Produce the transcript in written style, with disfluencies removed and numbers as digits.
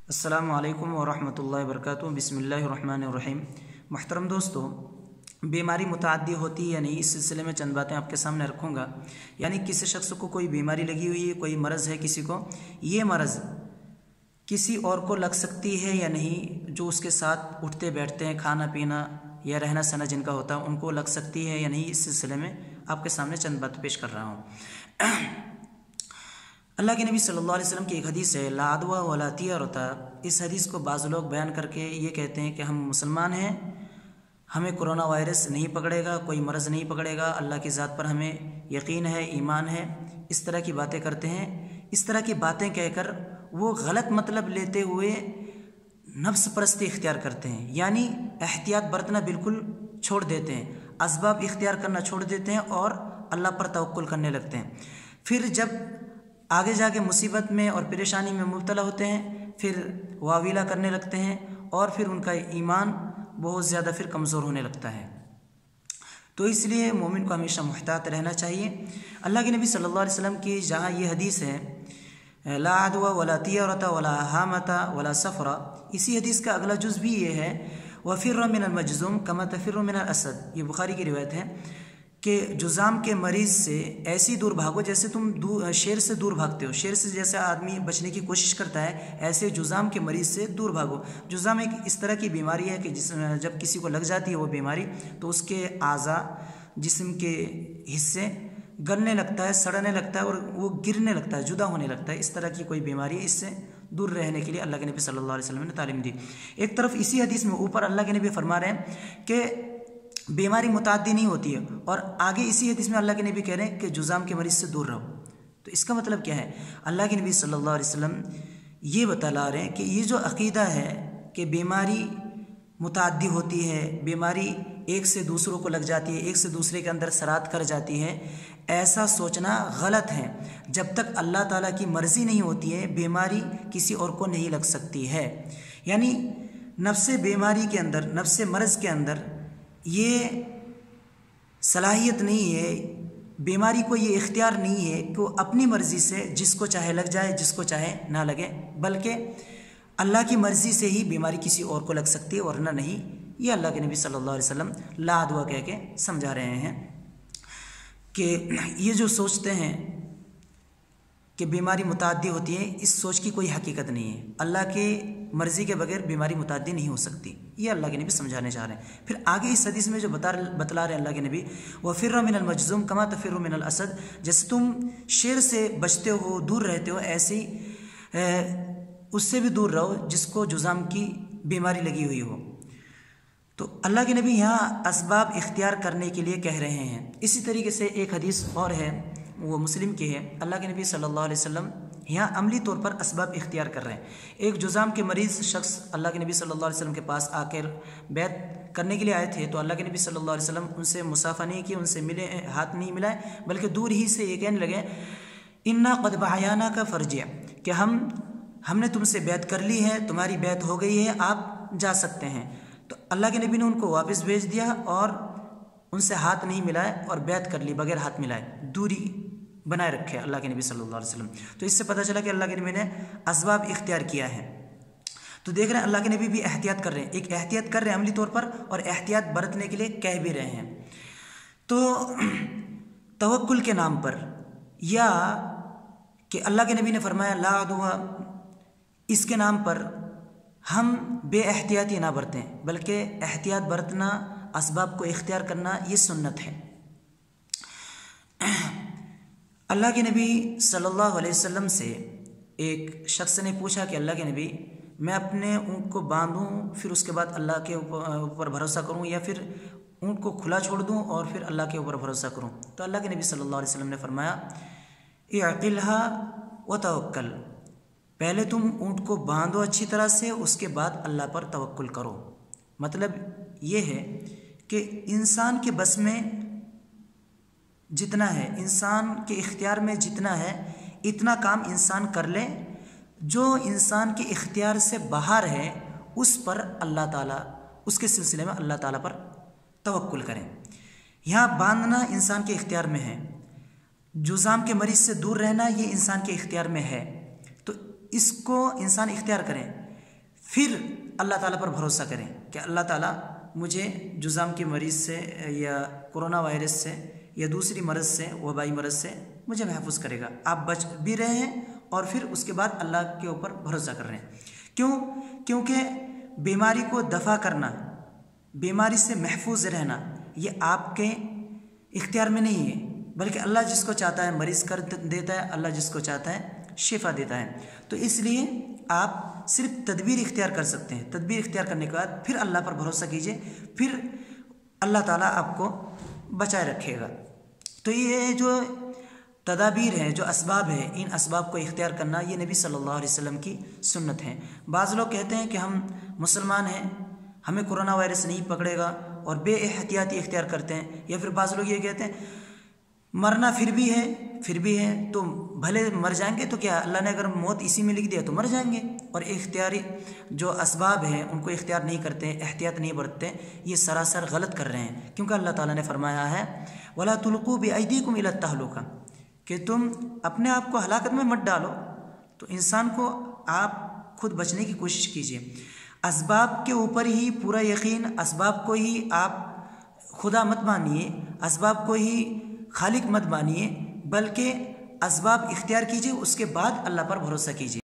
अस्सलामु अलैकुम वरहमतुल्लाहि वबरकातुहू। बिस्मिल्लाहिर्रहमानिर्रहीम। मुहतरम दोस्तों, बीमारी मुतअद्दी होती है या नहीं, इस सिलसिले में चंद बातें आपके सामने रखूँगा। यानी किसी शख्स को कोई बीमारी लगी हुई है, कोई मरज़ है किसी को, ये मरज़ किसी और को लग सकती है या नहीं, जो उसके साथ उठते बैठते हैं, खाना पीना या रहना सहना जिनका होता है, उनको लग सकती है या नहीं, इस सिलसिले में आपके सामने चंद बातें पेश कर रहा हूँ। अल्लाह के नबी सल्लल्लाहु अलैहि वसल्लम की एक हदीस है, ला अदवा वला तियरता। इस हदीस को बाज़ लोग बयान करके ये कहते हैं कि हम मुसलमान हैं, हमें कोरोना वायरस नहीं पकड़ेगा, कोई मरज़ नहीं पकड़ेगा, अल्लाह की ज़ात पर हमें यकीन है, ईमान है। इस तरह की बातें करते हैं। इस तरह की बातें कहकर वो गलत मतलब लेते हुए नफ्स परस्ती इख्तियार करते हैं, यानी एहतियात बरतना बिल्कुल छोड़ देते हैं, असबाब इख्तियार करना छोड़ देते हैं और अल्लाह पर तवक्कुल करने लगते हैं। फिर जब आगे जाके मुसीबत में और परेशानी में मुब्तला होते हैं, फिर वावीला करने लगते हैं और फिर उनका ईमान बहुत ज़्यादा फिर कमज़ोर होने लगता है। तो इसलिए मोमिन को हमेशा मुहतात रहना चाहिए। अल्लाह के नबी सल्लल्लाहु अलैहि वसल्लम की जहाँ ये हदीस है, ला अदवा वला तियरता वला हामता वला सफ़रा, इसी हदीस का अगला जुज़ भी ये है, वफ़िर्र मिनल मजज़ूम कमा तफ़िर्रु मिनल असद। ये बुखारी की रिवायत है कि जुज़ाम के मरीज़ से ऐसी दूर भागो जैसे तुम शेर से दूर भागते हो। शेर से जैसे आदमी बचने की कोशिश करता है, ऐसे जुज़ाम के मरीज़ से दूर भागो। जुज़ाम एक इस तरह की बीमारी है कि जब किसी को लग जाती है वो बीमारी, तो उसके आज़ा, जिस्म के हिस्से गलने लगता है, सड़ने लगता है और वो गिरने लगता है, जुदा होने लगता है। इस तरह की कोई बीमारी है, इससे दूर रहने के लिए अल्लाह के नबी सल्लल्लाहु अलैहि वसल्लम ने तालीम दी। एक तरफ इसी हदीस में ऊपर अल्लाह के नबी फरमा रहे हैं कि बीमारी मुतअद्दी नहीं होती है, और आगे इसी हदीस में अल्लाह के नबी कह रहे हैं कि जुज़ाम के मरीज़ से दूर रहो। तो इसका मतलब क्या है? अल्लाह के नबी सल्लल्लाहु अलैहि वसल्लम ये बतला रहे हैं कि ये जो अक़ीदा है कि बीमारी मुतअद्दी होती है, बीमारी एक से दूसरों को लग जाती है, एक से दूसरे के अंदर सरात कर जाती है, ऐसा सोचना गलत है। जब तक अल्लाह ताला की मर्ज़ी नहीं होती है, बीमारी किसी और को नहीं लग सकती है। यानी नफ्से बीमारी के अंदर, नफ्से मर्ज़ के अंदर ये सलाहियत नहीं है, बीमारी को ये इख्तियार नहीं है कि वो अपनी मर्ज़ी से जिसको चाहे लग जाए, जिसको चाहे ना लगे, बल्कि अल्लाह की मर्ज़ी से ही बीमारी किसी और को लग सकती है, वरना नहीं। ये अल्लाह के नबी सल्लल्लाहु अलैहि वसल्लम ला अदवा कह के समझा रहे हैं कि ये जो सोचते हैं कि बीमारी मुतअद्दी होती है, इस सोच की कोई हकीकत नहीं है। अल्लाह की मर्ज़ी के बगैर बीमारी मुतअद्दी नहीं हो सकती, ये अल्लाह के नबी समझाने चाह रहे हैं। फिर आगे इस हदीस में जो बतला रहे हैं अल्लाह के नबी, वफ़िर्र मिनल मजज़ूम कमा तफ़िर्रु मिनल असद, जैसे तुम शेर से बचते हो, दूर रहते हो, ऐसे उससे भी दूर रहो जिसको जुज़ाम की बीमारी लगी हुई हो। तो अल्लाह के नबी यहाँ असबाब इख्तियार करने के लिए कह रहे हैं। इसी तरीके से एक हदीस और है, वो मुस्लिम की है। अल्लाह के नबी सल्लल्लाहु अलैहि वसल्लम यहाँ अमली तौर पर असबाब इख्तियार कर रहे हैं। एक जुज़ाम के मरीज़ शख्स अल्लाह के नबी सल्लल्लाहु अलैहि वसल्लम के पास आकर बैत करने के लिए आए थे, तो अल्लाह के नबी सल्लल्लाहु अलैहि वसल्लम उनसे मुसाफ़ा नहीं किया, उनसे मिले, हाथ नहीं मिलाए, बल्कि दूर ही से ये कहने लगे, इन्ना क़द बआयाना का फ़र्जिया, कि हमने तुमसे बैत कर ली है, तुम्हारी बैत हो गई है, आप जा सकते हैं। तो अल्लाह के नबी ने उनको वापस भेज दिया और उनसे हाथ नहीं मिलाए और बैत कर ली बगैर हाथ मिलाए, दूरी बनाए रखे अल्लाह के नबी सल्लल्लाहु अलैहि वसल्लम। तो इससे पता चला कि अल्लाह के नबी ने असबाब इख्तियार किया है। तो देख रहे हैं अल्लाह के नबी भी एहतियात कर रहे हैं, एक एहतियात कर रहे हैं अमली तौर पर, और एहतियात बरतने के लिए कह भी रहे हैं। तो तवक्कुल के नाम पर, या कि अल्लाह के नबी ने फरमाया ला अदवा, इसके नाम पर हम बेएहतियाती ना बरतें, बल्कि एहतियात बरतना, असबाब को इख्तियार करना, ये सुन्नत है। अल्लाह के नबी सल्लल्लाहु अलैहि वसल्लम से एक शख्स ने पूछा कि अल्लाह के नबी, मैं अपने ऊँट को बांधूँ, फिर उसके बाद अल्लाह के ऊपर भरोसा करूँ, या फिर ऊँट को खुला छोड़ दूँ और फिर अल्लाह के ऊपर भरोसा करूँ? तो अल्लाह के नबी सल्लल्लाहु अलैहि वसल्लम ने फरमाया, इअक़िलहा व तवक्कल, पहले तुम ऊँट को बांधो अच्छी तरह से, उसके बाद अल्लाह पर तवक्कुल करो। मतलब ये है कि इंसान के बस में जितना है, इंसान के इख्तियार में जितना है, इतना काम इंसान कर ले। जो इंसान के इख्तियार से बाहर है, उस पर अल्लाह ताला, उसके सिलसिले में अल्लाह ताला पर तवक्कुल करें। यहाँ बांधना इंसान के इख्तियार में है, जुज़ाम के मरीज़ से दूर रहना ये इंसान के इख्तियार में है, तो इसको इंसान इख्तियार करें। फिर अल्लाह ताला पर भरोसा करें कि अल्लाह ताला मुझे जुज़ाम के मरीज़ से या कोरोना वायरस से या दूसरी मरज़ से, वबाई मरज़ से मुझे महफूज करेगा। आप बच भी रहे हैं और फिर उसके बाद अल्लाह के ऊपर भरोसा कर रहे हैं। क्यों? क्योंकि बीमारी को दफ़ा करना, बीमारी से महफूज रहना, ये आपके इख्तियार में नहीं है, बल्कि अल्लाह जिसको चाहता है मरीज़ कर देता है, अल्लाह जिसको चाहता है शिफा देता है। तो इसलिए आप सिर्फ तदबीर इख्तियार कर सकते हैं। तदबीर इख्तियार करने के बाद फिर अल्लाह पर भरोसा कीजिए, फिर अल्लाह ताला आपको बचाए रखेगा। तो ये जो तदाबीर हैं, जो असबाब हैं, इन असबाब को इख्तियार करना ये नबी सल्लल्लाहु अलैहि वसल्लम की सुन्नत है। बाज़ लोग कहते हैं कि हम मुसलमान हैं, हमें कोरोना वायरस नहीं पकड़ेगा और बेएहतियाती इख्तियार करते हैं। या फिर बाज़ लोग ये कहते हैं मरना फिर भी है तो भले मर जाएंगे तो क्या, अल्लाह ने अगर मौत इसी में लिख दिया तो मर जाएंगे। और इख्तियारी जो असबाब हैं उनको इख्तियार नहीं करते, एहतियात नहीं बरतते, ये सरासर गलत कर रहे हैं। क्योंकि अल्लाह ताला ने फरमाया है वला तुल्कू बिअयदीकुम इला तहलुका, कि तुम अपने आप को हलाकत में मत डालो। तो इंसान को आप खुद बचने की कोशिश कीजिए। असबाब के ऊपर ही पूरा यकीन, असबाब को ही आप खुदा मत मानिए, असबाब को ही खालिक मत मानिए, बल्कि असबाब इख्तियार कीजिए, उसके बाद अल्लाह पर भरोसा कीजिए।